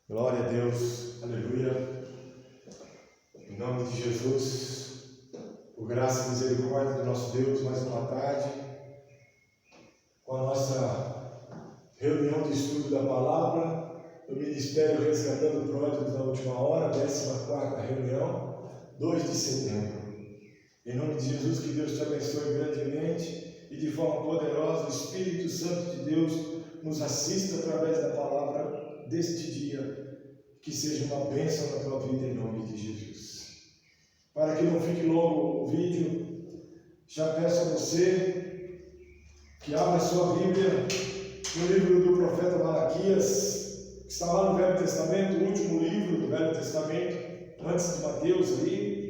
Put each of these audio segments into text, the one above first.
Glória a Deus, aleluia. Em nome de Jesus, por graça e misericórdia do nosso Deus, mais uma tarde, com a nossa reunião de estudo da palavra, do Ministério Resgatando Pródigos na Última Hora, 14ª reunião, 2 de setembro. Em nome de Jesus, que Deus te abençoe grandemente e de forma poderosa, o Espírito Santo de Deus nos assista através da palavra deste dia, que seja uma bênção na tua vida em nome de Jesus. Para que não fique longo o vídeo, já peço a você que abra sua Bíblia no livro do profeta Malaquias, que está lá no Velho Testamento, o último livro do Velho Testamento, antes de Mateus ali.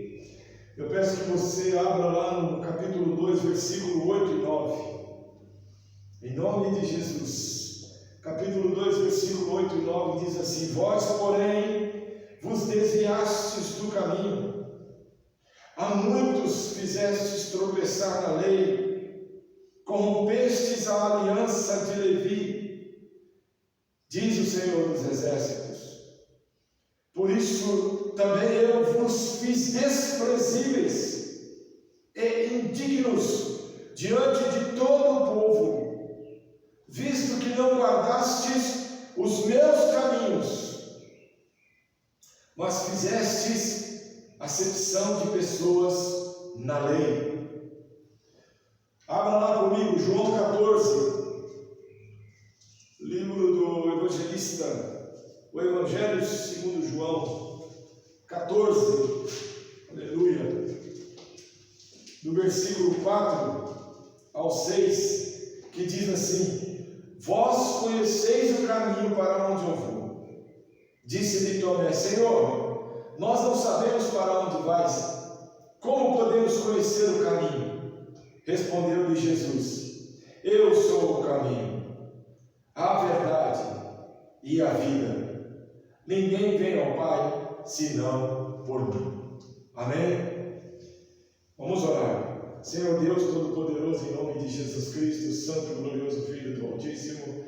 Eu peço que você abra lá no capítulo 2, versículo 8 e 9. Em nome de Jesus. Capítulo 2, versículo 8 e 9 diz assim: Vós, porém, vos desviastes do caminho, a muitos fizestes tropeçar na lei, corrompestes a aliança de Levi, diz o Senhor dos Exércitos. Por isso também eu vos fiz desprezíveis e indignos diante de todo o povo, visto que não guardastes os meus caminhos, mas fizestes acepção de pessoas na lei. Abra lá comigo, João 14, livro do evangelista, o Evangelho segundo João 14, aleluia, do versículo 4 ao 6, que diz assim: Vós conheceis o caminho para onde eu vou. Disse-lhe Tomé: Senhor, nós não sabemos para onde vais. Como podemos conhecer o caminho? Respondeu-lhe Jesus: Eu sou o caminho, a verdade e a vida. Ninguém vem ao Pai senão por mim. Amém? Vamos orar. Senhor Deus Todo-Poderoso, em nome de Jesus Cristo, Santo e glorioso Filho do Altíssimo,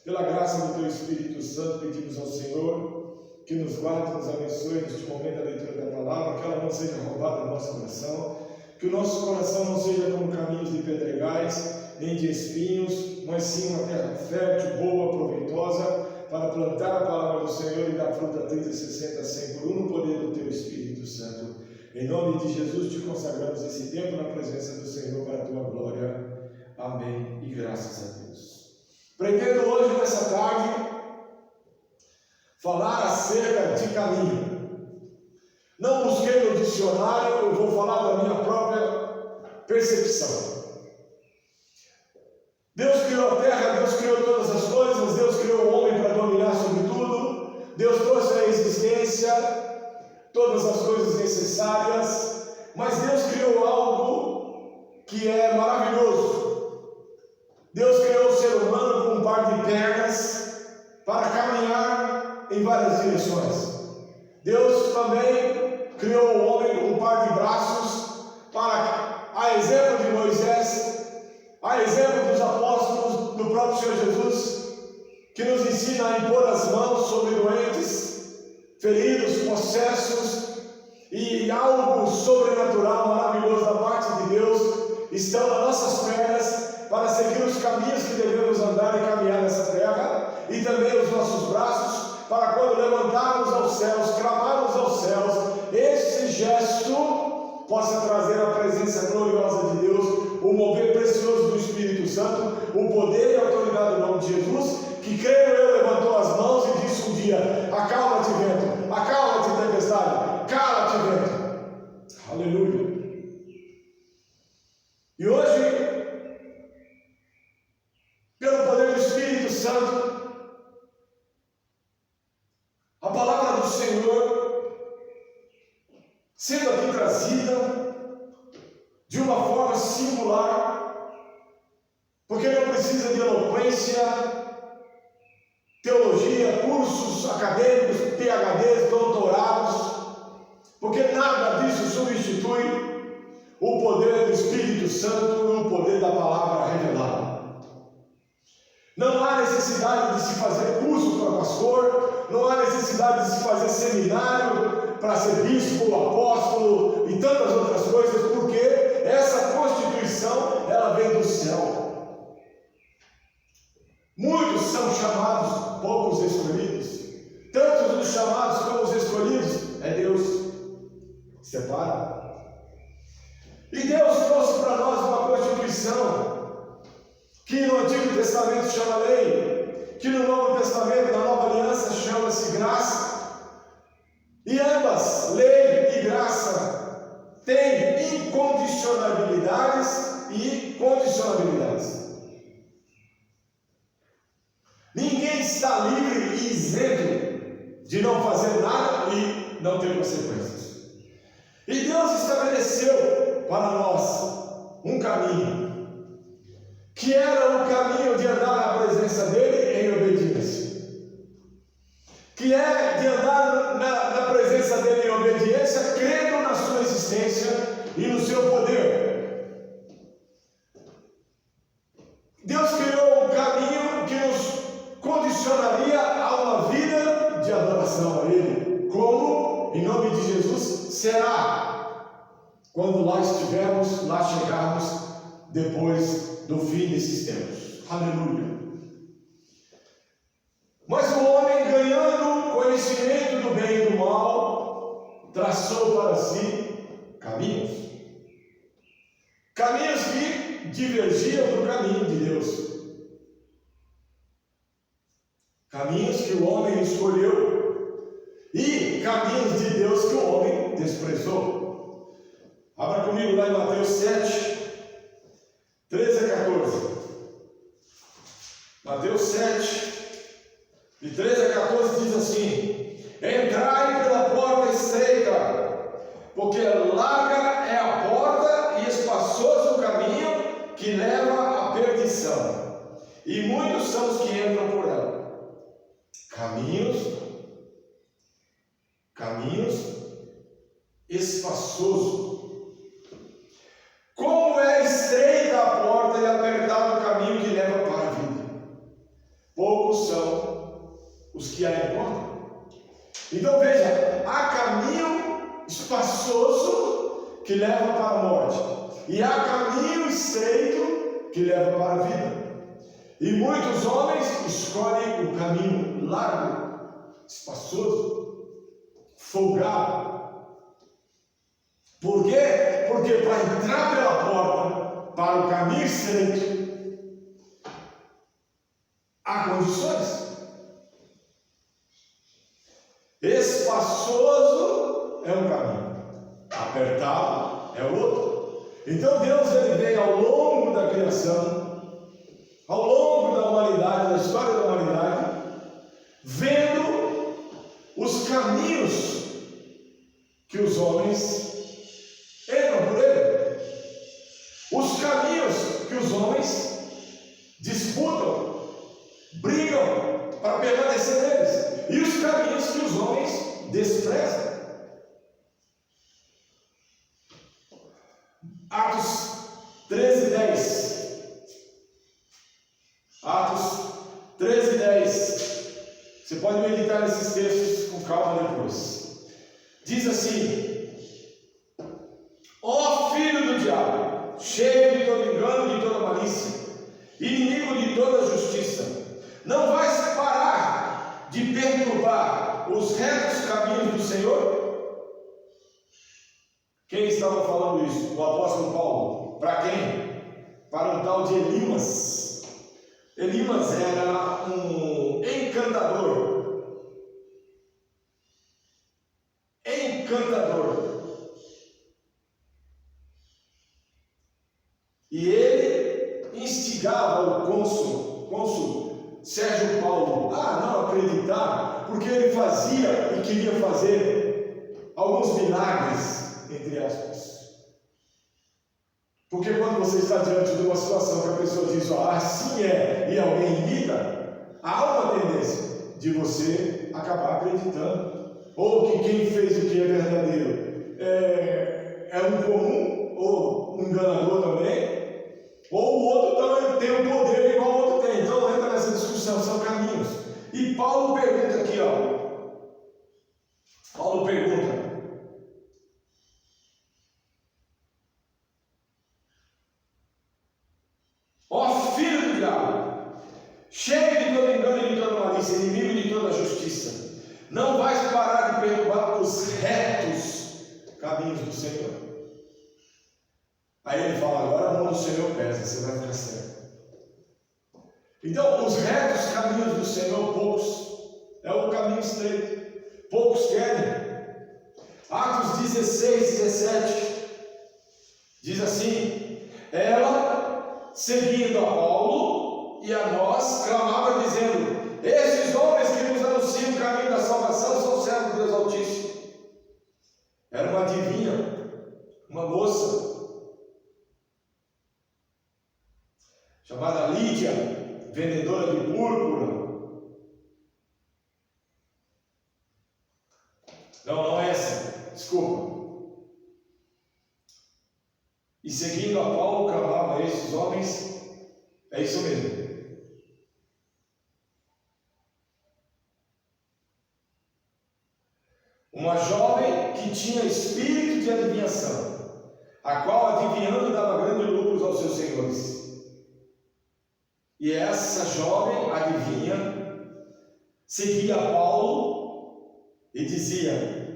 pela graça do Teu Espírito Santo, pedimos ao Senhor que nos guarde, nos abençoe neste momento da leitura da palavra, que ela não seja roubada do nosso coração, que o nosso coração não seja como caminhos de pedregais, nem de espinhos, mas sim uma terra fértil, boa, proveitosa, para plantar a palavra do Senhor e dar fruta 30, 60, 100 por 1 no poder do Teu Espírito Santo. Em nome de Jesus, te consagramos esse tempo na presença do Senhor para a tua glória. Amém. E graças a Deus. Pretendo hoje, nessa tarde, falar acerca de caminho. Não busquei no dicionário, eu vou falar da minha própria percepção. Deus criou a terra, Deus criou todas as coisas, Deus criou o homem para dominar sobre tudo, Deus trouxe à existência todas as coisas necessárias, mas Deus criou algo que é maravilhoso. Deus criou o ser humano com um par de pernas para caminhar em várias direções. Deus também criou o homem com um par de braços para, a exemplo de Moisés, a exemplo dos apóstolos, do próprio Senhor Jesus, que nos ensina a impor as mãos sobre doentes, feridos, possessos, e algo sobrenatural, maravilhoso da parte de Deus estão nas nossas pernas para seguir os caminhos que devemos andar e caminhar nessa terra, e também os nossos braços para quando levantarmos aos céus, clamarmos aos céus, esse gesto possa trazer a presença gloriosa de Deus, o mover precioso do Espírito Santo, o poder e a autoridade do nome de Jesus, que creio eu levantou as mãos e disse um dia: acalma-te vento, acalma-te tempestade, cala-te vento. Aleluia. E hoje, pelo poder do Espírito Santo, a palavra do Senhor sendo aqui trazida de uma forma singular, porque não precisa de eloquência, teologia, cursos acadêmicos, PhDs, doutorados, porque nada disso substitui o poder do Espírito Santo e o poder da palavra revelada. Não há necessidade de se fazer curso para pastor, não há necessidade necessidade de se fazer seminário para ser bispo, apóstolo e tantas outras coisas, porque essa constituição, ela vem do céu. Muitos são chamados, poucos escolhidos. Tantos os chamados como os escolhidos, é Deus. Separa. E Deus trouxe para nós uma constituição que no Antigo Testamento chama lei, que no Novo Testamento, na Nova Aliança, chama-se graça. E ambas, lei e graça, têm incondicionalidades e condicionalidades. Ninguém está livre e isento de não fazer nada e não ter consequências. E Deus estabeleceu para nós um caminho, que era o caminho de andar na presença dele em obediência, que é de andar na presença dele em obediência, crendo na sua existência e no seu poder. Deus criou um caminho que nos condicionaria a uma vida de adoração a ele, como, em nome de Jesus, será quando lá estivermos, lá chegarmos depois do fim desses tempos. Aleluia. Mas o homem, ganhando conhecimento do bem e do mal, traçou para si caminhos que divergiam do caminho de Deus, caminhos que o homem escolheu e caminhos de Deus que o homem desprezou. Abra comigo lá em Mateus 7, 13 a 14. Mateus 7, de 13 a 14 diz assim: entrai pela porta estreita, porque larga é a porta e espaçoso o caminho que leva à perdição, e muitos são os que entram por ela. Caminhos espaçoso. Como é estreita a porta e apertado o caminho que leva para a vida, poucos são os que a encontram. Então veja, há caminho espaçoso que leva para a morte, e há caminho estreito que leva para a vida. E muitos homens escolhem o caminho largo, espaçoso, folgado. Por quê? Porque para entrar pela porta, para o caminho estreito, há condições. Espaçoso é um caminho, apertado é outro. Então Deus, ele vem ao longo da criação, ao longo da humanidade, da história da humanidade, vendo os caminhos que os homens entram por ele, os caminhos que os homens disputam, brigam para permanecer neles, e os caminhos que os homens desprezam. Atos 13, 10. Atos 13, 10. Você pode meditar nesses textos com calma depois. Diz assim: ó filho do diabo, cheio de todo engano e de toda malícia, inimigo de toda justiça, não vais parar de perturbar os retos caminhos do Senhor? Quem estava falando isso? O apóstolo Paulo. Para quem? Para um tal de Elimas. Elimas era um encantador. E ele instigava o cônsul Sérgio Paulo a não acreditar, porque ele fazia e queria fazer alguns milagres, entre aspas. Porque quando você está diante de uma situação que a pessoa diz, assim é, e alguém imita, há uma tendência de você acabar acreditando, ou que quem fez o que é verdadeiro é um comum, ou um enganador também, ou o outro também tem um poder igual o outro tem. Então entra nessa discussão, são caminhos. E Paulo pergunta aqui, você vai ficar cego. Então, os retos caminhos do Senhor, poucos, é o caminho estreito, poucos querem. Atos 16, 17, diz assim: ela, seguindo a Paulo e a nós, clamava dizendo: esses homens que nos anunciam o caminho da salvação são servos de Deus Altíssimo. Era uma adivinha, uma moça, chamada Lídia, vendedora de púrpura. Não é essa, desculpa. E seguindo a Paulo, clamava a esses homens, é isso mesmo. Uma jovem que tinha espírito de adivinhação, a qual adivinhando dava grandes lucros aos seus senhores. E essa jovem adivinha seguia Paulo e dizia: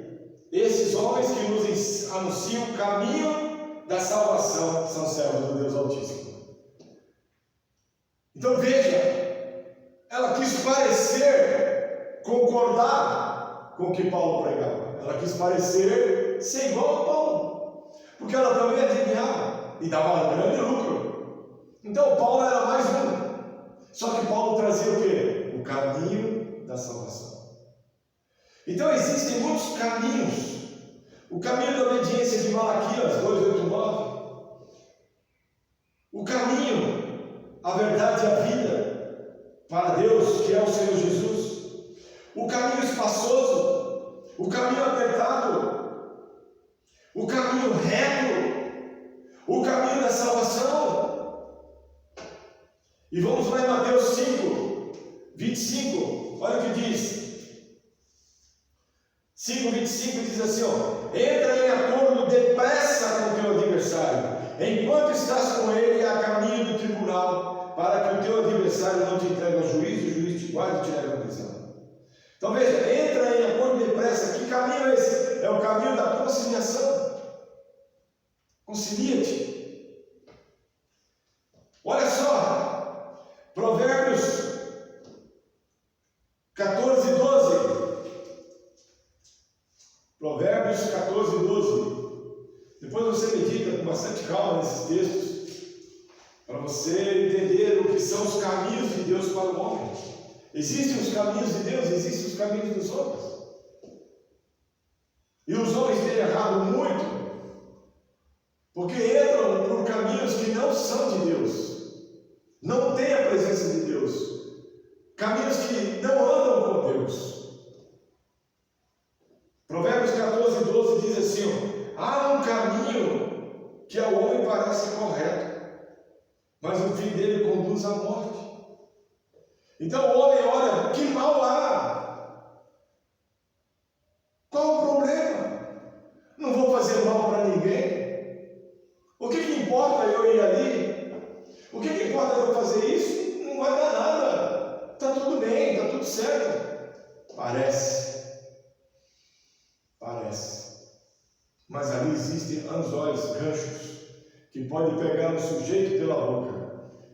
esses homens que nos anunciam o caminho da salvação são servos do Deus Altíssimo. Então veja, ela quis parecer concordar com o que Paulo pregava. Ela quis parecer ser igual a Paulo, porque ela também adivinhava e dava grande lucro. Então Paulo era mais um. Só que Paulo trazia o quê? O caminho da salvação. Então existem muitos caminhos. O caminho da obediência de Malaquias 2:8-9. O caminho, a verdade e a vida para Deus, que é o Senhor Jesus. O caminho espaçoso, o caminho apertado, o caminho reto, o caminho da salvação. E vamos lá em Mateus 5, 25, olha o que diz. 5:25 diz assim: entra em acordo depressa com o teu adversário, enquanto estás com ele a caminho do tribunal, para que o teu adversário não te entregue ao juiz, o juiz te guarde e te leve à prisão. Então veja, entra em acordo depressa. Que caminho é esse? É o caminho da conciliação. Concilia-te. Olha só, Provérbios 14:12. Provérbios 14:12. Depois você medita com bastante calma nesses textos, para você entender o que são os caminhos de Deus para o homem. Existem os caminhos de Deus, existem os caminhos dos homens. E os homens têm errado muito, porque entram por caminhos que não são de Deus, não têm a presença de Deus, caminhos que não andam com Deus. Provérbios 14:12 diz assim: há um caminho que ao homem parece correto, mas o fim dele conduz à morte. Então o homem olha, que mal há? Qual o problema? Não vou fazer mal para ninguém. O que importa eu ir ali? O que importa eu fazer isso? Não vai dar nada. Está tudo bem, está tudo certo. Parece. Mas ali existem anzóis, ganchos, que podem pegar o sujeito pela boca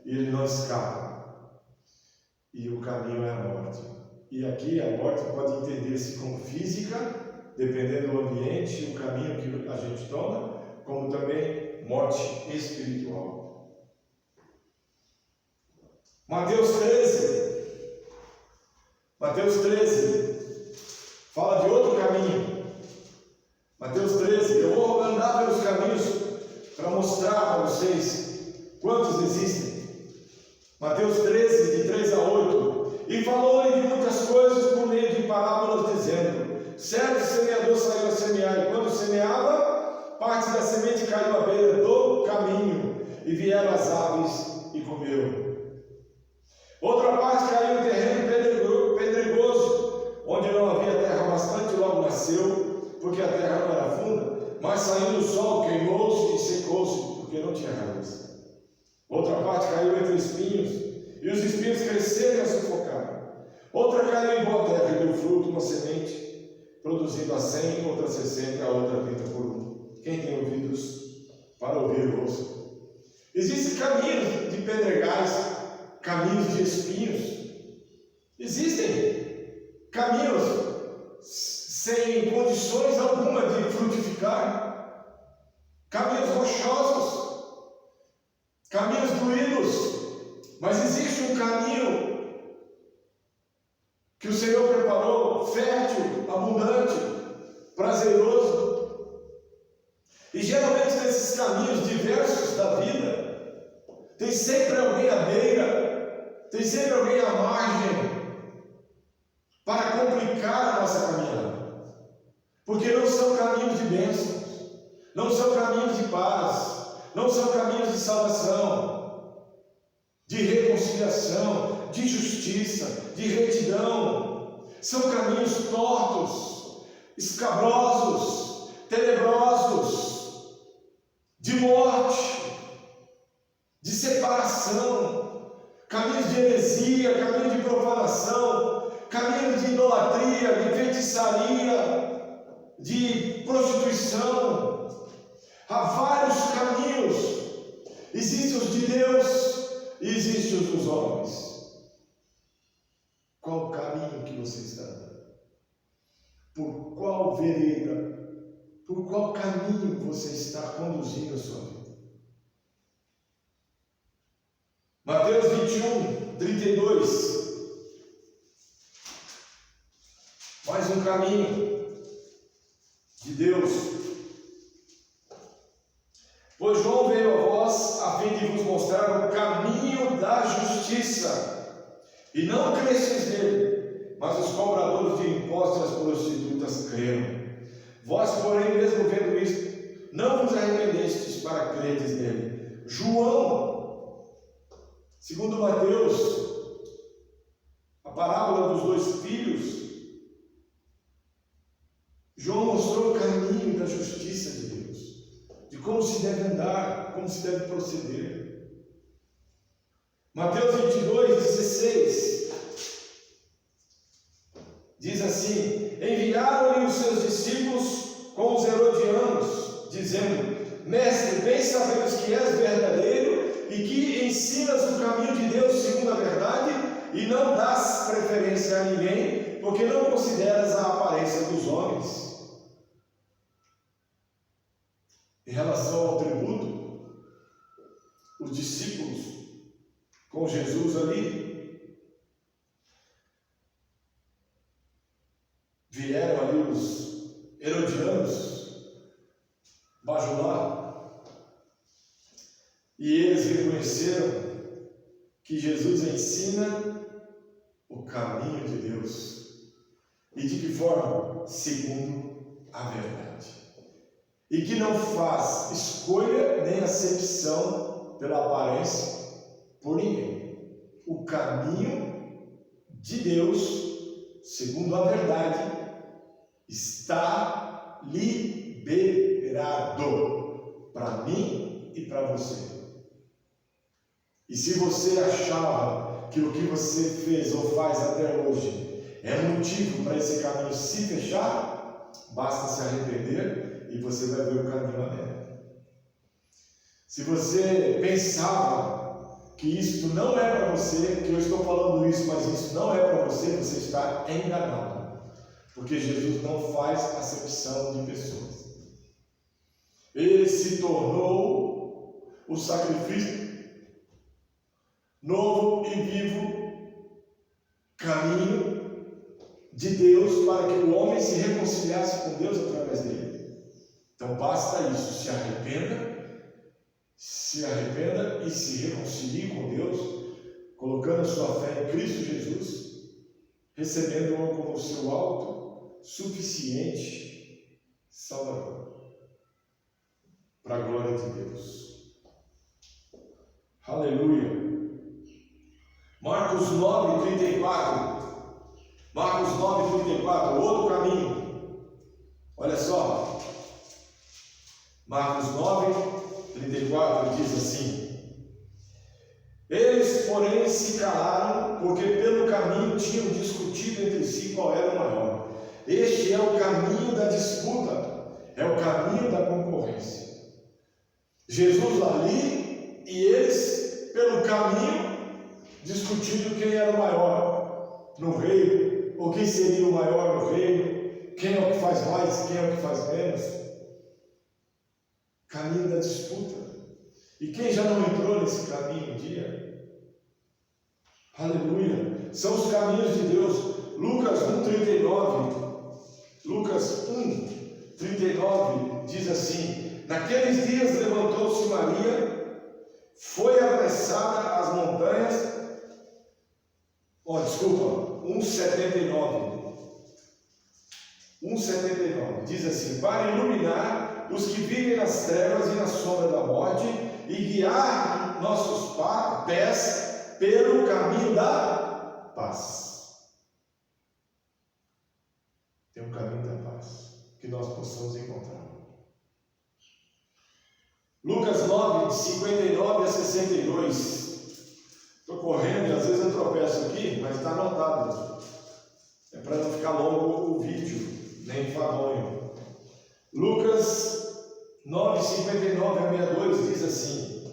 e ele não escapa. E o caminho é a morte. E aqui a morte pode entender-se como física, dependendo do ambiente e o caminho que a gente toma, como também morte espiritual. Mateus 13 fala de outro caminho. Mateus 13, eu vou andar pelos caminhos para mostrar para vocês quantos existem. Mateus 13, de 3-8. E falou-lhe de muitas coisas por meio de parábolas, dizendo: certo semeador saiu a semear, e quando semeava, parte da semente caiu à beira do caminho, e vieram as aves e comeram. Outra parte caiu em terreno pedregoso, onde não havia terra bastante, logo nasceu, porque a terra não era funda, mas saindo o sol, queimou-se e secou-se, porque não tinha raiz. Outra parte caiu entre espinhos, e os espinhos cresceram e a sufocaram. Outra caiu em boa terra e deu fruto, uma semente, produzindo a 100, outra 60, a outra 30 por 1. Quem tem ouvidos para ouvir, ouça. Existem caminhos de pedregais, caminhos de espinhos. Existem caminhos sem condições alguma de frutificar, caminhos rochosos, caminhos doídos, mas existe um caminho que o Senhor preparou, fértil, abundante, prazeroso. E geralmente nesses caminhos diversos da vida, tem sempre alguém à beira, tem sempre alguém à margem, para complicar a nossa caminhada. Porque não são caminhos de bênçãos, não são caminhos de paz, não são caminhos de salvação, de reconciliação, de justiça, de retidão. São caminhos tortos, escabrosos, tenebrosos, de morte, de separação, caminhos de heresia, caminhos de profanação, caminhos de idolatria, de feitiçaria, de prostituição. Há vários caminhos. Existem os de Deus e existem os dos homens. Qual o caminho que você está dando? Por qual vereda, por qual caminho você está conduzindo a sua vida? Mateus 21, 32. Mais um caminho de Deus. Pois João veio a vós a fim de vos mostrar o caminho da justiça, e não cresceis nele, mas os cobradores de impostos e as prostitutas creram. Vós, porém, mesmo vendo isto, não vos arrependestes para crerdes nele. João, segundo Mateus, a parábola dos dois filhos, João mostrou o caminho da justiça de Deus, de como se deve andar, como se deve proceder. Mateus 22, 16 diz assim: enviaram-lhe os seus discípulos com os herodianos, dizendo: Mestre, bem sabemos que és verdadeiro e que ensinas o caminho de Deus segundo a verdade, e não dás preferência a ninguém, porque não consideras a aparência dos homens. Em relação ao tributo, os discípulos com Jesus ali, vieram ali os herodianos bajular, e eles reconheceram que Jesus ensina o caminho de Deus. E de que forma? Segundo a verdade. E que não faz escolha nem acepção pela aparência por ninguém. O caminho de Deus, segundo a verdade, está liberado para mim e para você. E se você achava que o que você fez ou faz até hoje é motivo para esse caminho se fechar, basta se arrepender e você vai ver o caminho aberto. Se você pensava que isso não é para você, que eu estou falando isso, mas isso não é para você, você está enganado. Porque Jesus não faz acepção de pessoas. Ele se tornou o sacrifício novo e vivo caminho de Deus para que o homem se reconciliasse com Deus através dele. Então basta isso, se arrependa e se reconcilie com Deus, colocando sua fé em Cristo Jesus, recebendo-o como seu autossuficiente Salvador, para a glória de Deus. Aleluia. Marcos 9, 34. Marcos 9, 34, outro caminho. Olha só. Marcos 9, 34 diz assim: eles, porém, se calaram, porque pelo caminho tinham discutido entre si qual era o maior. Este é o caminho da disputa, é o caminho da concorrência. Jesus ali e eles, pelo caminho, discutindo quem era o maior no reino, ou quem seria o maior no reino, quem é o que faz mais, quem é o que faz menos. Caminho da disputa. E quem já não entrou nesse caminho um dia? Aleluia! São os caminhos de Deus. Lucas 1,39. Lucas 1,39 diz assim: naqueles dias levantou-se Maria, foi apressada às montanhas. 1,79. 1,79 diz assim: para iluminar os que vivem nas trevas e na sombra da morte, e guiar nossos pés pelo caminho da paz. Tem um caminho da paz que nós possamos encontrar. Lucas 9, 59 a 62. Estou correndo e às vezes eu tropeço aqui, mas está anotado. É para não ficar longo o vídeo, nem enfadonho. Lucas 9, 59 a 62 diz assim: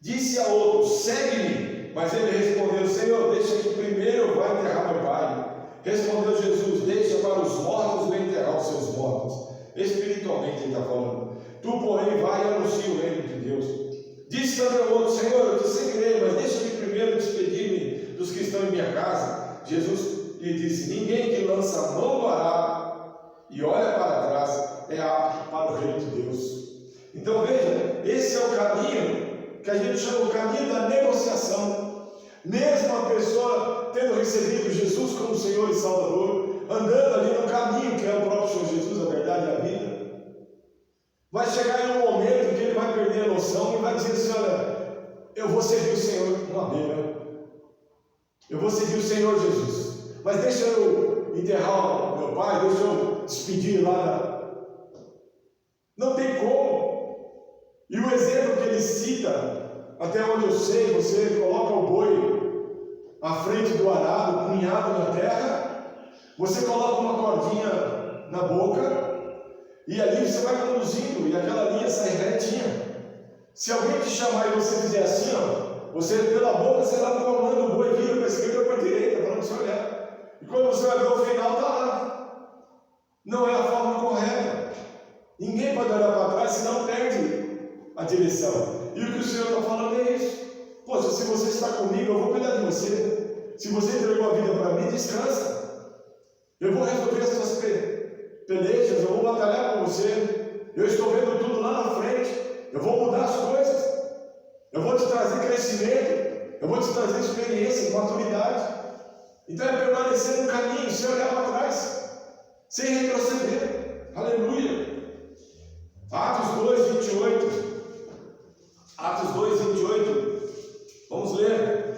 disse a outro, segue-me. Mas ele respondeu, Senhor, deixa que primeiro eu vá enterrar meu pai. Respondeu Jesus, deixa para os mortos bem enterrar os seus mortos. Espiritualmente ele está falando. Tu, porém, vai e anuncia o reino de Deus. Disse também o outro, Senhor, eu te seguirei, mas deixa-me primeiro despedir-me dos que estão em minha casa. Jesus lhe disse, ninguém que lança a mão do arado e olha para trás é apto para o reino de Deus. Então veja, esse é o caminho que a gente chama o caminho da negociação. Mesmo a pessoa tendo recebido Jesus como Senhor e Salvador, andando ali no caminho que é o próprio Senhor Jesus, a verdade e a vida, vai chegar em um momento que ele vai perder a noção e vai dizer assim, olha, eu vou seguir o Senhor, uma beira, eu vou seguir o Senhor Jesus, mas deixa eu enterrar o meu pai, deixa eu despedir lá. Não tem como. E o exemplo que ele cita, até onde eu sei, você coloca o boi à frente do arado, cunhado na terra, você coloca uma cordinha na boca e ali você vai conduzindo e aquela linha sai retinha. Se alguém te chamar e você fizer assim, ó, você pela boca você vai comando o boi, vira para a esquerda ou para a direita, para onde você olhar. E quando você vai ver o final, está lá. Não é a forma correta. Ninguém pode olhar para trás, senão perde a direção. E o que o Senhor está falando é isso. Poxa, se você está comigo, eu vou cuidar de você. Se você entregou a vida para mim, descansa. Eu vou resolver as suas pelejas, eu vou batalhar com você. Eu estou vendo tudo lá na frente. Eu vou mudar as coisas. Eu vou te trazer crescimento. Eu vou te trazer experiência, maturidade. Então é permanecer no caminho, sem olhar para trás, sem retroceder. Aleluia. Atos 2, 28. Atos 2, 28. Vamos ler.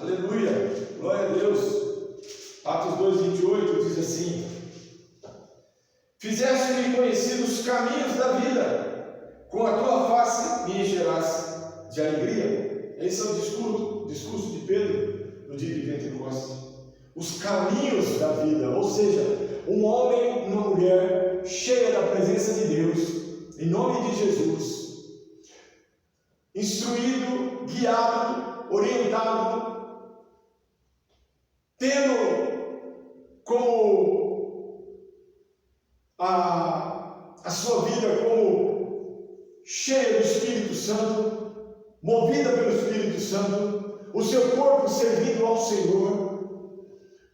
Aleluia. Glória a Deus. Atos 2, 28 diz assim: fizeste-me conhecer os caminhos da vida, com a tua face me encherás de alegria. Esse é o discurso de Pedro no dia de Pentecostes. Os caminhos da vida, ou seja, um homem e uma mulher cheia da presença de Deus, em nome de Jesus, instruído, guiado, orientado, tendo como a sua vida como cheia do Espírito Santo, movida pelo Espírito Santo, o seu corpo servindo ao Senhor.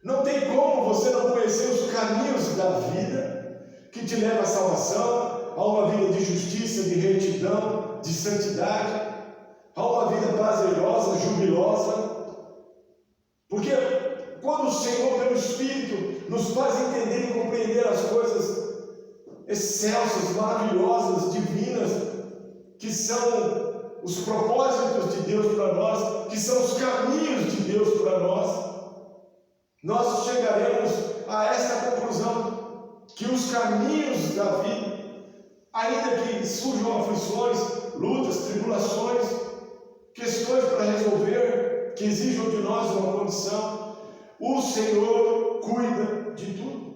Não tem como você não conhecer os caminhos da vida que te leva à salvação, a uma vida de justiça, de retidão, de santidade, a uma vida prazerosa, jubilosa. Porque quando o Senhor, pelo Espírito, nos faz entender e compreender as coisas excelsas, maravilhosas, divinas, que são os propósitos de Deus para nós, que são os caminhos de Deus para nós, nós chegaremos a esta conclusão, que os caminhos da vida, ainda que surjam aflições, lutas, tribulações, questões para resolver, que exijam de nós uma condição, o Senhor cuida de tudo.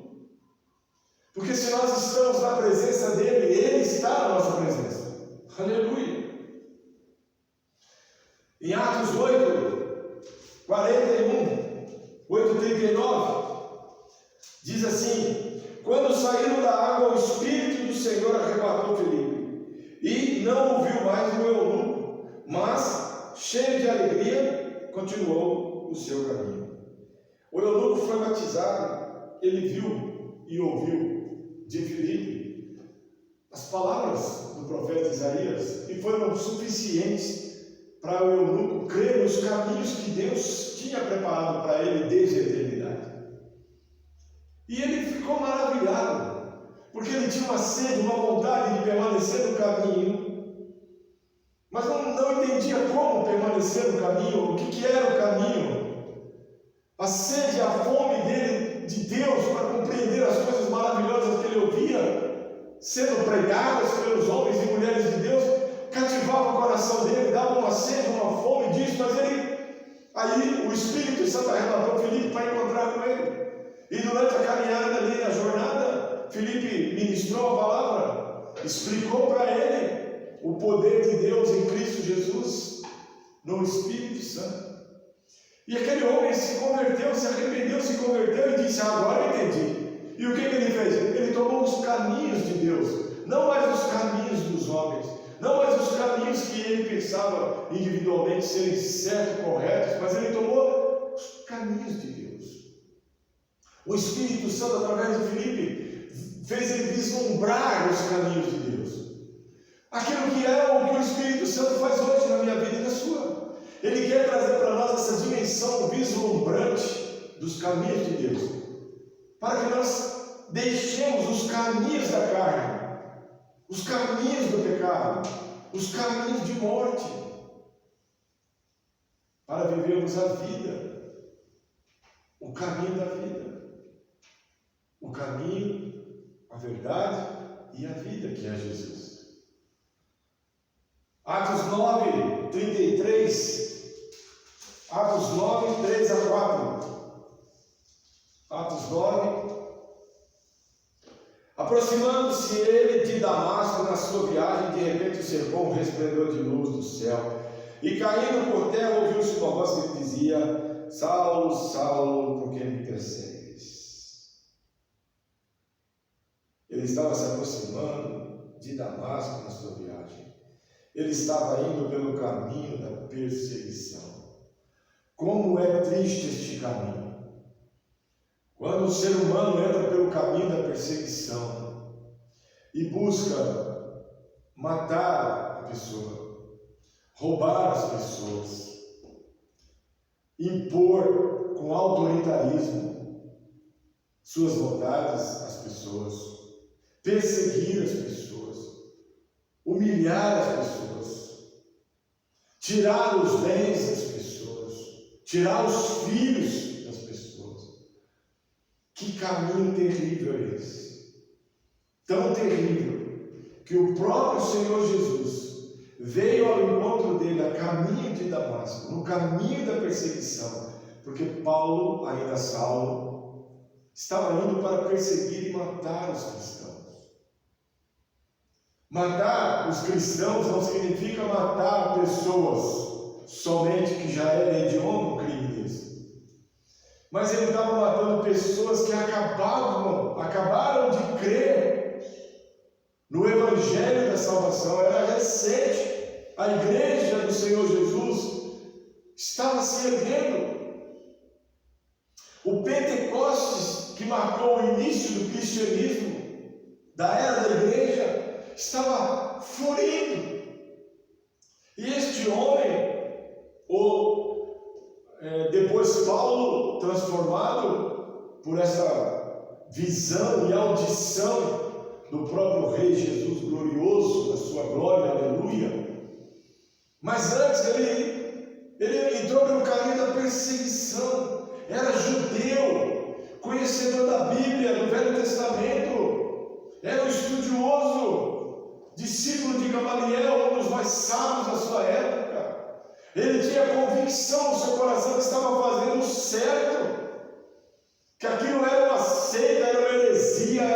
Porque se nós estamos na presença dEle, Ele está na nossa presença. Aleluia! Em Atos 8:39, diz assim: quando saíram da água, o Espírito do Senhor arrebatou Filipe, e não ouviu mais o eunuco, mas, cheio de alegria, continuou o seu caminho. O eunuco foi batizado, ele viu e ouviu de Filipe as palavras do profeta Isaías, e foram suficientes para o eunuco crer nos caminhos que Deus tinha preparado para ele desde a eternidade. E ele ficou maravilhado, porque ele tinha uma sede, uma vontade de permanecer no caminho, mas não entendia como permanecer no caminho, o que era o caminho. A sede, a fome dele de Deus para compreender as coisas maravilhosas que ele ouvia sendo pregadas pelos homens e mulheres de Deus, cativava o coração dele, dava uma sede, uma fome disso, mas aí o Espírito Santo arrebatou Filipe para encontrar com ele. E durante a caminhada ali, a jornada, Filipe ministrou a palavra, explicou para ele o poder de Deus em Cristo Jesus, no Espírito Santo. E aquele homem se converteu, se arrependeu, se converteu e disse: agora eu entendi. E o que ele fez? Ele tomou os caminhos de Deus, não mais os caminhos dos homens, não mais os caminhos que ele pensava individualmente serem certos, corretos, mas ele tomou os caminhos de Deus. O Espírito Santo, através de Filipe, fez ele vislumbrar os caminhos de Deus. Aquilo que é o que o Espírito Santo faz hoje na minha vida e na sua. Ele quer trazer para nós essa dimensão vislumbrante dos caminhos de Deus, para que nós deixemos os caminhos da carne, os caminhos do pecado, os caminhos de morte, para vivermos a vida, o caminho da vida, o caminho, a verdade e a vida, que é Jesus. Atos 9:33, Atos 9, 3 a 4. Atos 9. Aproximando-se ele de Damasco na sua viagem, de repente o cercou um resplendor de luz do céu, e caindo por terra ouviu-se uma voz que lhe dizia: Saulo, Saulo, por que me persegues? Ele estava se aproximando de Damasco na sua viagem. Ele estava indo pelo caminho da perseguição. Como é triste este caminho! Quando o ser humano entra pelo caminho da perseguição e busca matar a pessoa, roubar as pessoas, impor com autoritarismo suas vontades às pessoas, perseguir as pessoas, humilhar as pessoas, tirar os bens das pessoas, tirar os filhos das pessoas. Que caminho terrível é esse! Tão terrível que o próprio Senhor Jesus veio ao encontro dele a caminho de Damasco, no caminho da perseguição, porque Paulo, ainda Saulo, estava indo para perseguir e matar os cristãos. Matar os cristãos não significa matar pessoas somente que já era hediondo um crime desse. Mas ele estava matando pessoas que acabaram de crer no Evangelho da salvação. Era recente. A igreja do Senhor Jesus estava se erguendo. O Pentecostes, que marcou o início do cristianismo, da era da igreja, estava florindo. E este homem, depois Paulo, transformado por essa visão e audição do próprio Rei Jesus glorioso, da sua glória, aleluia. Mas antes ele entrou pelo caminho da perseguição. Era judeu, conhecedor da Bíblia, do Velho Testamento, era um estudioso, discípulo de Gamaliel, um dos mais sábios da sua época. Ele tinha convicção no seu coração que estava fazendo certo, que aquilo era uma seita, era uma heresia,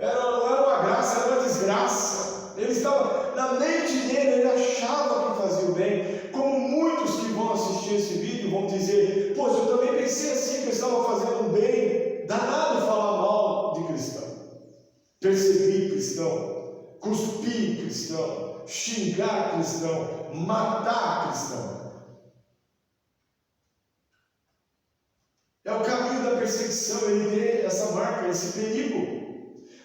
não era uma graça, era uma desgraça. Ele estava na mente dele, ele achava que fazia o bem. Como muitos que vão assistir esse vídeo vão dizer: pois eu também pensei assim, que eu estava fazendo um bem. Danado falar mal de cristão, perseguir cristão, cuspir cristão, xingar cristão, matar cristão. É o caminho da perseguição, ele tem essa marca, esse perigo.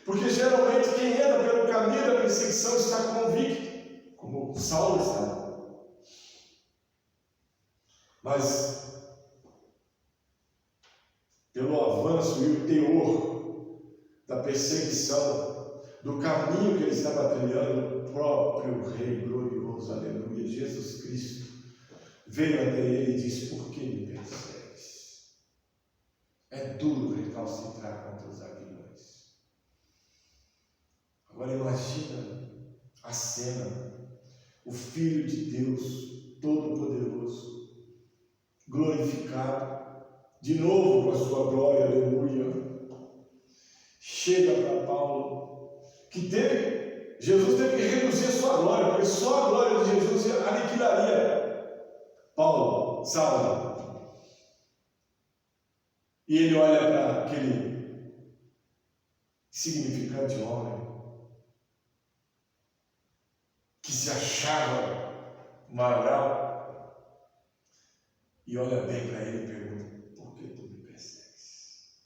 Porque geralmente quem entra pelo caminho da perseguição está convicto, como Saulo estava. Mas, pelo avanço e o teor da perseguição, do caminho que ele estava trilhando, o próprio Rei glorioso, aleluia, Jesus Cristo, veio até ele e disse: por que me persegues? É duro recalcitrar contra os aguilhões. Agora imagina a cena, o Filho de Deus Todo-Poderoso, glorificado, de novo com a sua glória, aleluia, chega para Paulo, que Jesus teve que reduzir a sua glória, porque só a glória de Jesus aniquilaria Paulo, Saulo. E ele olha para aquele significante homem que se achava maioral e olha bem para ele e pergunta: por que tu me persegues?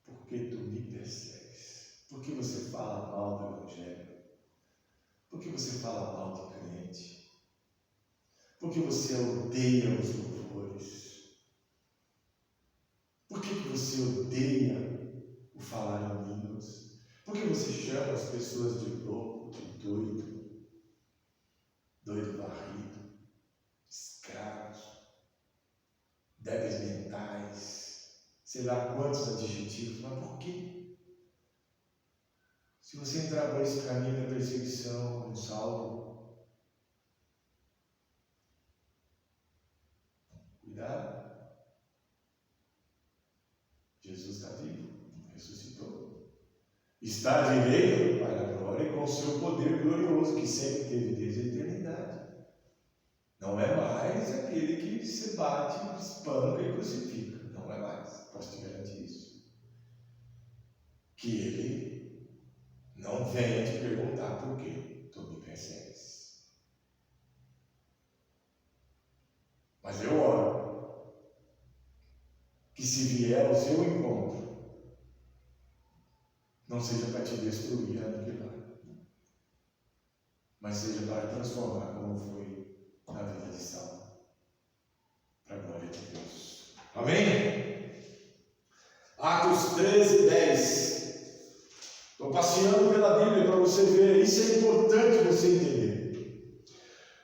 Por que tu me persegues? Por que você fala mal do Evangelho? Por que você fala mal do crente? Por que você odeia os louvores? Por que você odeia o falar em línguas? Por que você chama as pessoas de louco, de doido, doido varrido, escravos, débeis mentais, sei lá quantos adjetivos? Mas por quê? Se você entrar por esse caminho da perseguição, como Saulo, cuidado. Jesus está vivo, ressuscitou. Está à direita do Pai da glória e com o seu poder glorioso, que sempre teve desde a eternidade. Não é mais aquele que se bate, espanca e crucifica. Não é mais. Posso te garantir isso. Que ele não venha te perguntar por que tu me persegues. Mas eu oro que, se vier ao seu encontro, não seja para te destruir e aniquilar, mas seja para transformar, como foi na vida de Saulo, para a glória de Deus. Amém? Atos 13, 10. Estou passeando pela Bíblia para você ver, isso é importante você entender.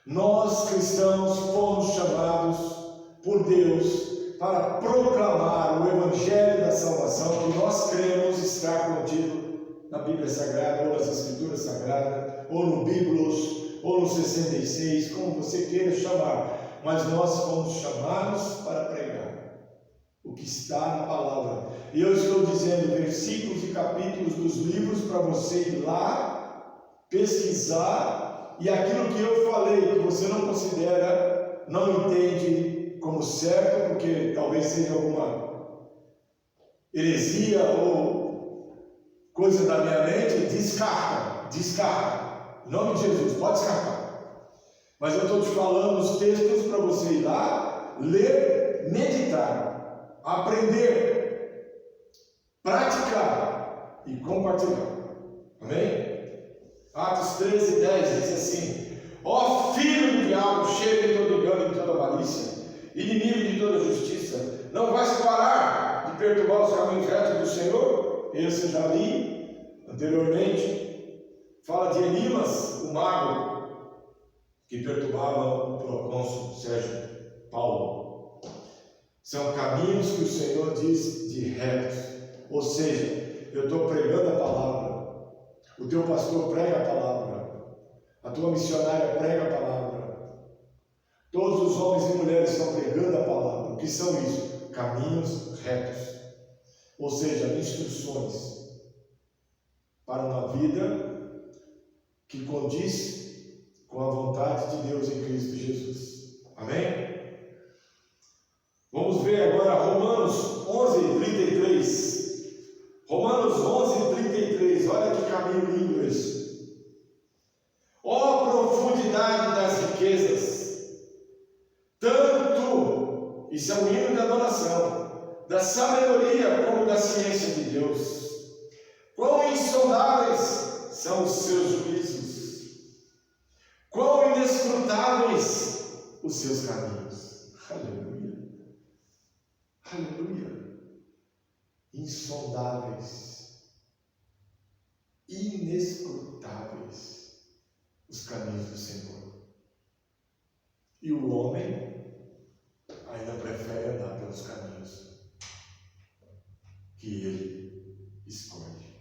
Nós, cristãos, fomos chamados por Deus para proclamar o Evangelho da salvação, que nós cremos estar contido na Bíblia Sagrada, ou nas Escrituras Sagradas, ou no Biblos, ou no 66, como você queira chamar, mas nós fomos chamados para pregar o que está na palavra. E eu estou dizendo versículos e capítulos dos livros para você ir lá, pesquisar, e aquilo que eu falei, que você não considera, não entende como certo, porque talvez seja alguma heresia ou coisa da minha mente, descarta. Em nome de Jesus, pode descartar. Mas eu estou te falando os textos para você ir lá, ler, meditar, aprender, praticar e compartilhar. Amém? Atos 13, 10 diz assim: ó filho do diabo, cheio de todo engano e de toda malícia, inimigo de toda justiça, não vais parar de perturbar os caminhos retos do Senhor? Esse eu já li anteriormente. Fala de Elimas, o mago, que perturbava o procônsul Sérgio Paulo. São caminhos que o Senhor diz de retos. Ou seja, eu estou pregando a palavra, o teu pastor prega a palavra, a tua missionária prega a palavra, todos os homens e mulheres estão pregando a palavra. O que são isso? Caminhos retos, ou seja, instruções para uma vida que condiz com a vontade de Deus em Cristo Jesus. Amém? Vamos ver agora Romanos 11:33. Romanos 11:33. Olha que caminho lindo esse. Ó profundidade das riquezas, tanto, isso é um hino de adoração, da sabedoria como da ciência de Deus. Quão insondáveis são os seus juízos, quão inescrutáveis os seus caminhos. Aleluia, aleluia. Insondáveis, inescrutáveis os caminhos do Senhor. E o homem ainda prefere andar pelos caminhos que ele escolhe.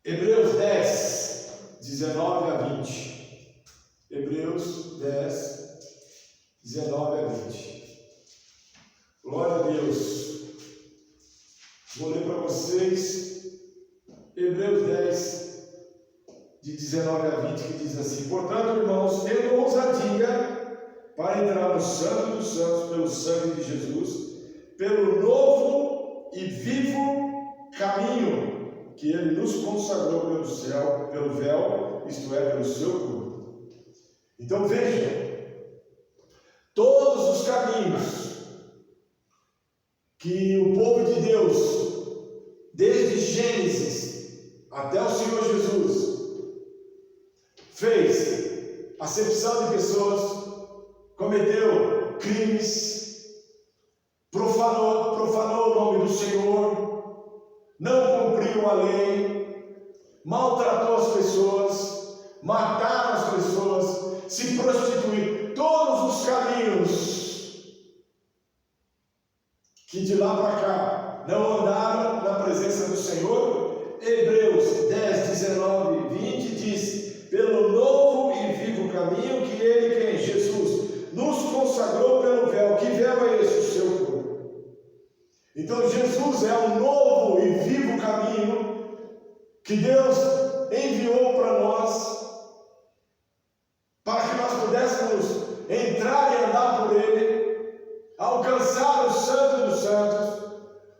Hebreus 10, 19 a 20. Hebreus 10, 19 a 20. Glória a Deus. Vou ler para vocês Hebreus 10, de 19 a 20, que diz assim: portanto, irmãos, tendo ousadia para entrar no Santo dos Santos pelo sangue de Jesus, pelo novo e vivo caminho que ele nos consagrou pelo céu, pelo véu, isto é, pelo seu corpo. Então vejam, todos os caminhos que o povo de Deus, desde Gênesis até o Senhor Jesus, fez acepção de pessoas, cometeu crimes, profanou o nome do Senhor, não cumpriu a lei, maltratou as pessoas, mataram as pessoas, se prostituíram. Todos os caminhos que de lá para cá não andaram na presença do Senhor. Hebreus 10, 19 e 20 diz: pelo novo e vivo caminho que ele, quem? Jesus, nos consagrou pelo véu. Que véu é esse? O seu corpo. Então Jesus é o novo e vivo caminho que Deus enviou para nós, para que nós pudéssemos entrar e andar por ele, alcançar o Santo dos Santos,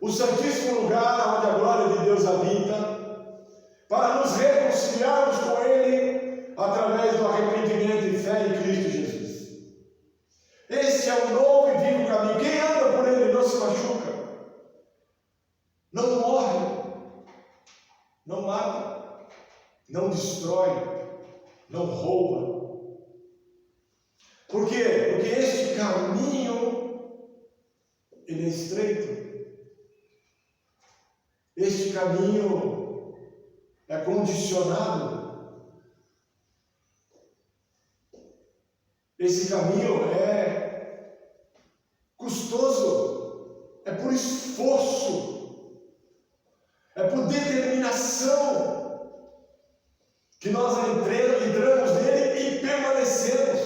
o Santíssimo Lugar onde a glória de Deus habita, para nos reconciliarmos com ele através do arrependimento e fé em Cristo Jesus. Esse é o novo e vivo caminho. Quem anda por ele não se machuca, não morre, não mata, não destrói, não rouba. Por quê? Porque este caminho, ele é estreito. Este caminho é condicionado. Esse caminho é custoso, é por esforço, é por determinação que nós entramos nele e permanecemos.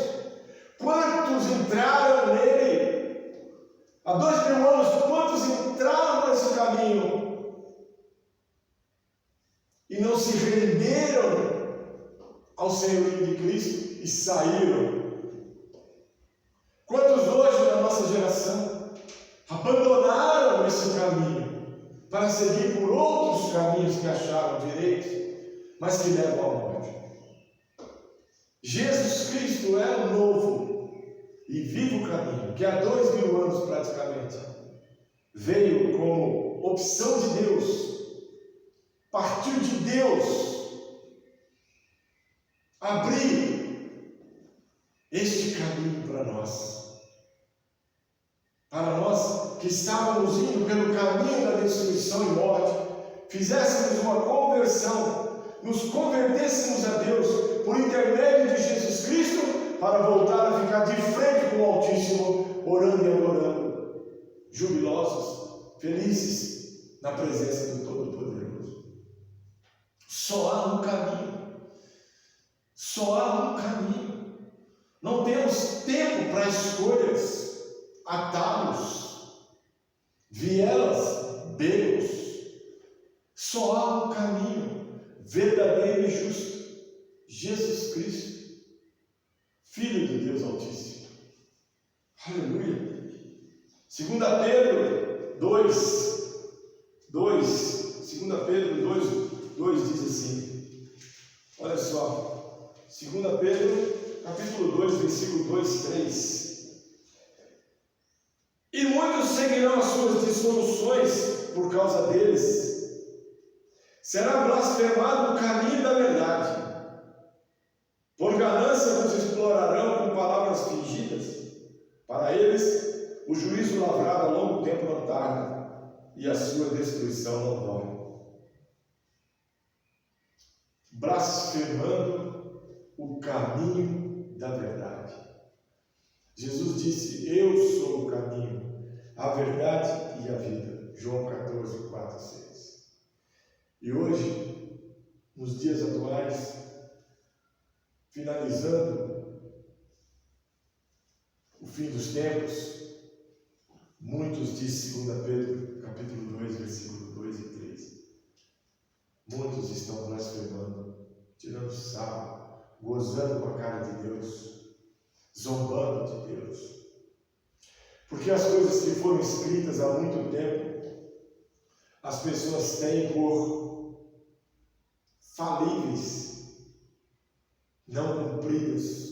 Quantos entraram nele? Há 2000 anos, quantos entraram nesse caminho e não se renderam ao senhorio de Cristo e saíram? Quantos hoje na nossa geração abandonaram esse caminho para seguir por outros caminhos que acharam direitos, mas que levam à morte? Jesus Cristo é o novo e vivo caminho, que há 2000 anos praticamente veio como opção de Deus, partiu de Deus, abrir este caminho para nós. Para nós que estávamos indo pelo caminho da destruição e morte, fizéssemos uma conversão, nos convertêssemos a Deus por intermédio de Jesus Cristo, para voltar a ficar de frente com o Altíssimo, orando e adorando, jubilosos, felizes na presença do Todo-Poderoso. Só há um caminho, só há um caminho. Não temos tempo para escolhas, atalhos, vielas, becos. Só há um caminho. verdadeiro e justo, Jesus Cristo, Filho de Deus Altíssimo. Aleluia. 2 Pedro 2, 2 diz assim, olha só, 2 Pedro, capítulo 2, versículo 2, 3. E muitos seguirão as suas dissoluções por causa deles. Será blasfemado o caminho da verdade. Por ganância vos explorarão com palavras fingidas. Para eles, o juízo lavrado a longo tempo não tarda, e a sua destruição não dói. Blasfemando o caminho da verdade. Jesus disse: eu sou o caminho, a verdade e a vida. João 14, 4 e 6. E hoje, nos dias atuais, finalizando o fim dos tempos, muitos dizem, 2 Pedro, capítulo 2, versículo 2 e 3. Muitos estão blasfemando, tirando sarro, gozando com a cara de Deus, zombando de Deus. Porque as coisas que foram escritas há muito tempo, as pessoas têm por falíveis, não cumpridas.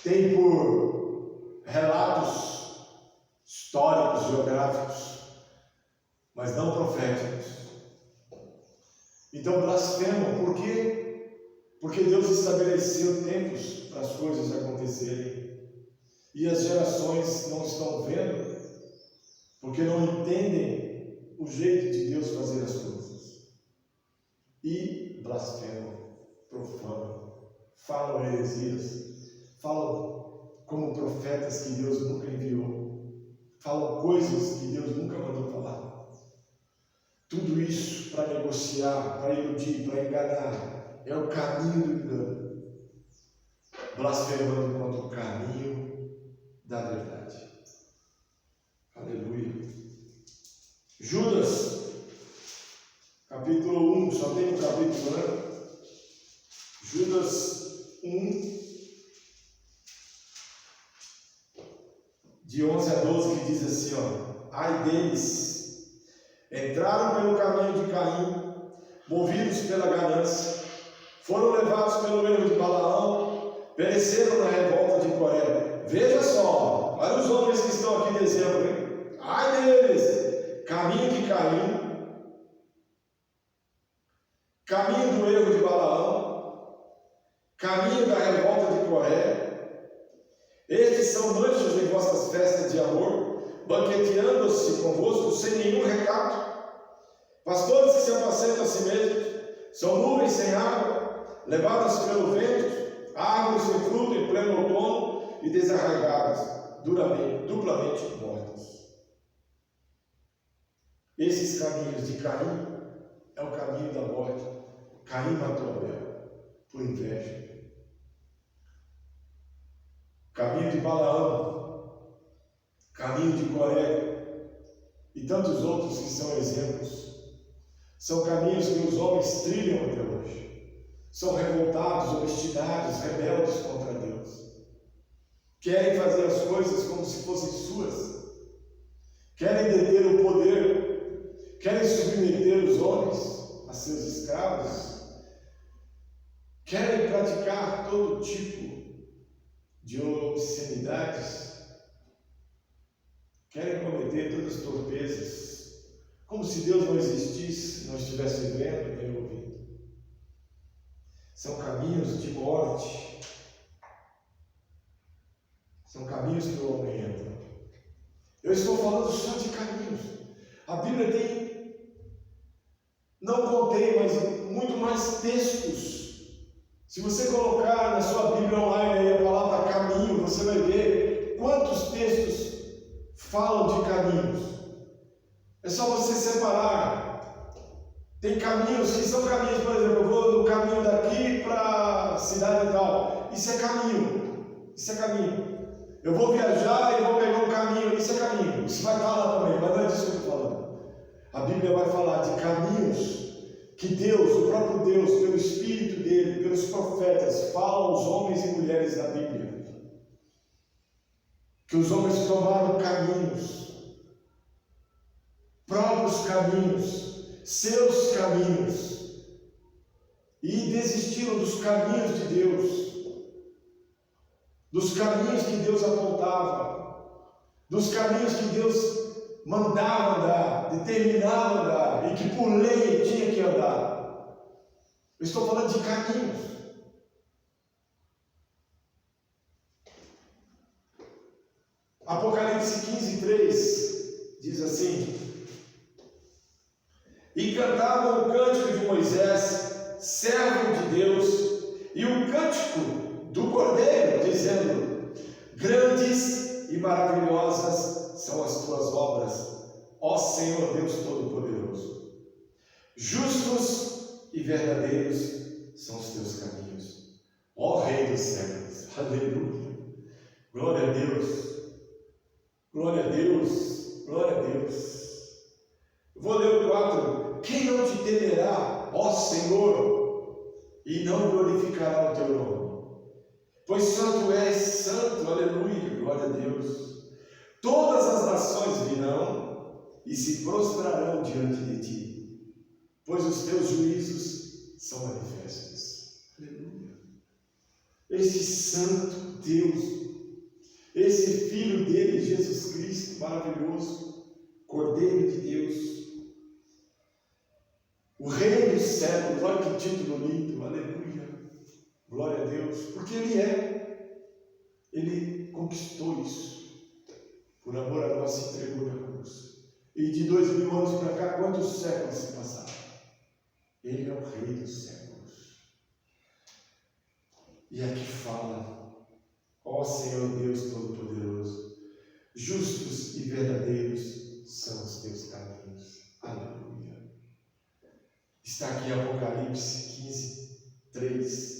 Tem por relatos históricos, geográficos, mas não proféticos. Então blasfemam, por quê? Porque Deus estabeleceu tempos para as coisas acontecerem, e as gerações não estão vendo, porque não entendem o jeito de Deus fazer as coisas, e blasfemam, profanam, falam heresias, falam como profetas que Deus nunca enviou, falam coisas que Deus nunca mandou falar. Tudo isso para negociar, para iludir, para enganar, é o caminho do engano, blasfemando contra o caminho da verdade. Aleluia. Judas, capítulo 1, só tem um capítulo, né? Judas 1, de 11 a 12, que diz assim, ó: ai deles, entraram pelo caminho de Caim, movidos pela ganância, foram levados pelo erro de Balaão, pereceram na revolta de Coré. Veja só, olha os homens que estão aqui de exemplo, hein? Ai deles, caminho de Caim, caminho do erro de Balaão, caminho da revolta de Coré. Estes são manchas em vossas festas de amor, banqueteando-se convosco sem nenhum recato. Pastores que se apacentam a si mesmos, são nuvens sem água, levadas pelo vento, árvores sem fruto em pleno outono e desarraigadas, duplamente mortas. Esses caminhos de Caim é o caminho da morte. Caim matou Abel por inveja. Caminho de Balaão, caminho de Coré e tantos outros que são exemplos, são caminhos que os homens trilham até hoje. São revoltados, obstinados, rebeldes contra Deus. Querem fazer as coisas como se fossem suas. Querem deter o poder, querem submeter os homens a seus escravos. Querem praticar todo tipo de obscenidades, querem cometer todas as torpezas, como se Deus não existisse, não estivesse vendo nem ouvindo. São caminhos de morte, são caminhos que o homem entra. Eu estou falando só de caminhos. A Bíblia tem, não contei, mas muito mais textos. Se você colocar na sua Bíblia online aí a palavra caminho, você vai ver quantos textos falam de caminhos. É só você separar. Tem caminhos que são caminhos, por exemplo, eu vou no caminho daqui para a cidade tal. Isso é caminho. Isso é caminho. Eu vou viajar e vou pegar um caminho. Isso é caminho. Isso vai estar lá também, mas não é disso que eu estou falando. A Bíblia vai falar de caminhos que Deus, o próprio Deus, pelo Espírito dele, pelos profetas, fala aos homens e mulheres da Bíblia. Que os homens tomaram caminhos, próprios caminhos, seus caminhos, e desistiram dos caminhos de Deus, dos caminhos que Deus apontava, dos caminhos que Deus mandava andar, determinava andar, e que por lei tinha que andar. Eu estou falando de caminhos. Apocalipse 15:3 diz assim: e cantavam o cântico de Moisés, servo de Deus, e o cântico do Cordeiro, dizendo: grandes e maravilhosas são as tuas obras, ó Senhor Deus Todo-Poderoso. Justos e verdadeiros são os teus caminhos, ó Rei dos séculos. Aleluia. Glória a Deus. Glória a Deus. Glória a Deus. Vou ler o 4. Quem não te temerá, ó Senhor, e não glorificará o teu nome? Pois santo és, santo, aleluia, glória a Deus. Todas as nações virão e se prostrarão diante de ti, pois os teus juízos são manifestos. Aleluia. Este santo Deus, esse Filho dele, Jesus Cristo, maravilhoso, Cordeiro de Deus, o Rei dos séculos, olha que título lindo, aleluia, glória a Deus, porque Ele conquistou isso, por amor a nós se entregou na cruz, e de 2000 anos para cá, quantos séculos se passaram? Ele é o Rei dos séculos, e aqui fala: ó Senhor Deus Todo-Poderoso, justos e verdadeiros são os teus caminhos. Aleluia. Está aqui Apocalipse 15:3.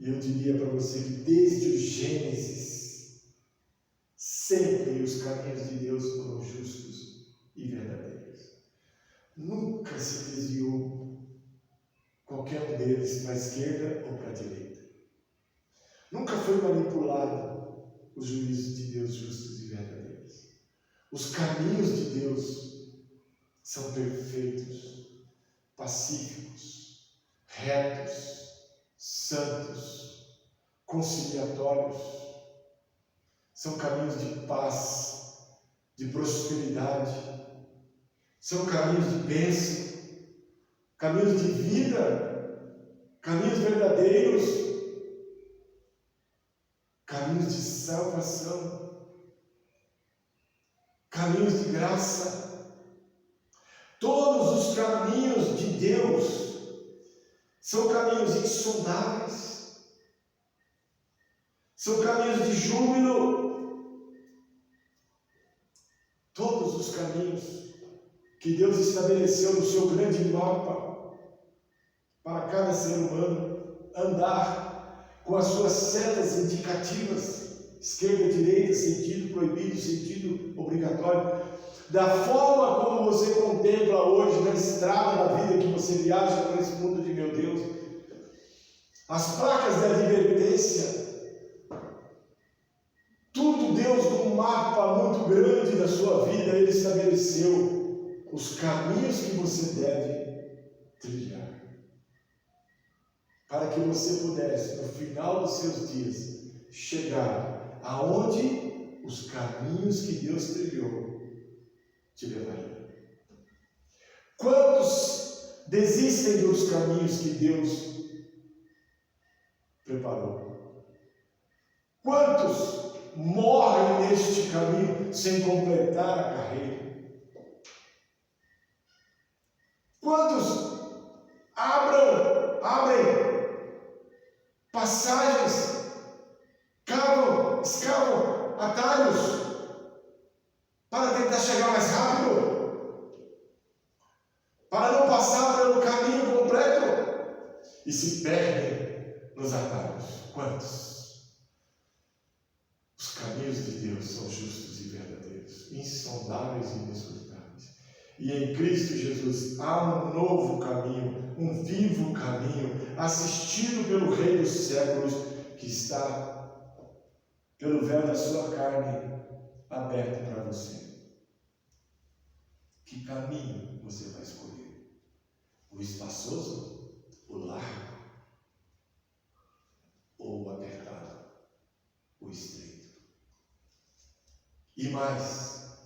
E eu diria para você que desde o Gênesis, sempre os caminhos de Deus foram justos e verdadeiros. Nunca se desviou qualquer um deles para a esquerda ou para a direita. Nunca foi manipulado os juízos de Deus justos e verdadeiros. Os caminhos de Deus são perfeitos, pacíficos, retos, santos, conciliatórios. São caminhos de paz, de prosperidade. São caminhos de bênção, caminhos de vida, caminhos verdadeiros, caminhos de salvação, caminhos de graça. Todos os caminhos de Deus são caminhos insondáveis, são caminhos de júbilo. Todos os caminhos que Deus estabeleceu no seu grande mapa para cada ser humano andar com as suas setas indicativas, esquerda, direita, sentido proibido, sentido obrigatório. Da forma como você contempla hoje na estrada da vida que você viaja por esse mundo de meu Deus, as placas de advertência, tudo Deus num mapa muito grande da sua vida, Ele estabeleceu os caminhos que você deve trilhar, para que você pudesse, no final dos seus dias, chegar aonde os caminhos que Deus trilhou te levaria. Quantos desistem dos caminhos que Deus preparou? Quantos morrem neste caminho sem completar a carreira? Quantos abrem passagens, escavam atalhos para tentar chegar mais rápido, para não passar pelo caminho completo, e se perdem nos atalhos? Quantos? Os caminhos de Deus são justos e verdadeiros, insondáveis e inescrutáveis. E em Cristo Jesus há um novo caminho, um vivo caminho, assistido pelo Rei dos séculos, que está pelo véu da sua carne aberto para você. Que caminho você vai escolher? O espaçoso, o largo, ou o apertado, o estreito? E mais,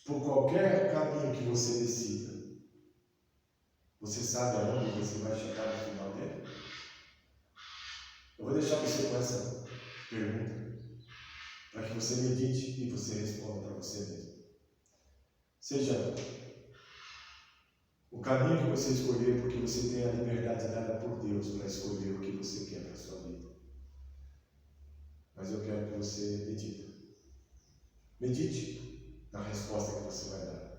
por qualquer caminho que você decida, você sabe aonde você vai chegar no final dele? Eu vou deixar você com essa pergunta, para que você medite e você responda para você mesmo. Seja o caminho que você escolher, porque você tem a liberdade dada por Deus para escolher o que você quer para a sua vida. Mas eu quero que você medite. Medite na resposta que você vai dar.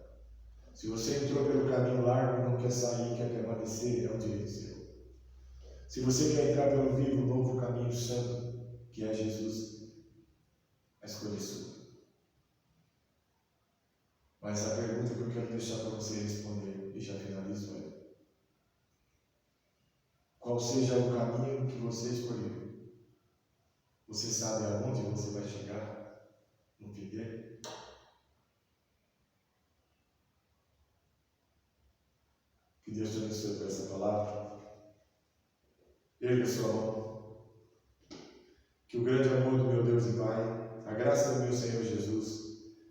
Se você entrou pelo caminho largo e não quer sair, quer permanecer, é um direito seu. Se você quer entrar pelo vivo, novo caminho santo, que é Jesus, a escolha é sua. Mas a pergunta que eu quero deixar para você responder, e já finalizo, é: qual seja o caminho que você escolher, você sabe aonde você vai chegar no fim dele? Que Deus te abençoe por essa palavra. Erga sua mão. Que o grande amor do meu Deus e Pai, a graça do meu Senhor Jesus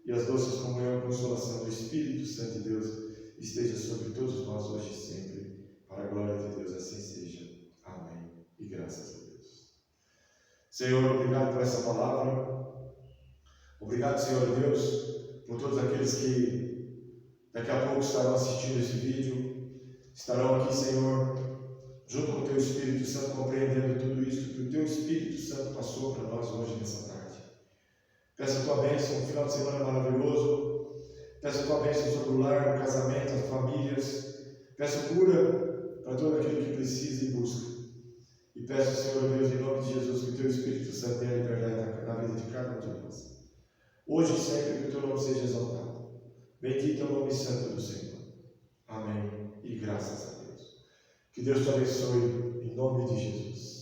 e as doces comunhão e consolação do Espírito Santo de Deus esteja sobre todos nós hoje e sempre. Para a glória de Deus, assim seja. Amém. E graças a Deus. Senhor, obrigado por essa palavra. Obrigado, Senhor Deus, por todos aqueles que daqui a pouco estarão assistindo esse vídeo, estarão aqui, Senhor, junto com o Teu Espírito Santo, compreendendo tudo isso que o Teu Espírito Santo passou para nós hoje nessa tarde. Peço a Tua bênção, um final de semana maravilhoso. Peço a Tua bênção sobre o lar, o casamento, as famílias. Peço cura para todo aquele que precisa e busca. E peço, Senhor Deus, em nome de Jesus, que o Teu Espírito Santo tenha liberdade na vida de cada um de nós. Hoje e sempre, que o Teu nome seja exaltado. Bendito é o nome santo do Senhor. Amém. E graças a Deus. Que Deus te abençoe, em nome de Jesus.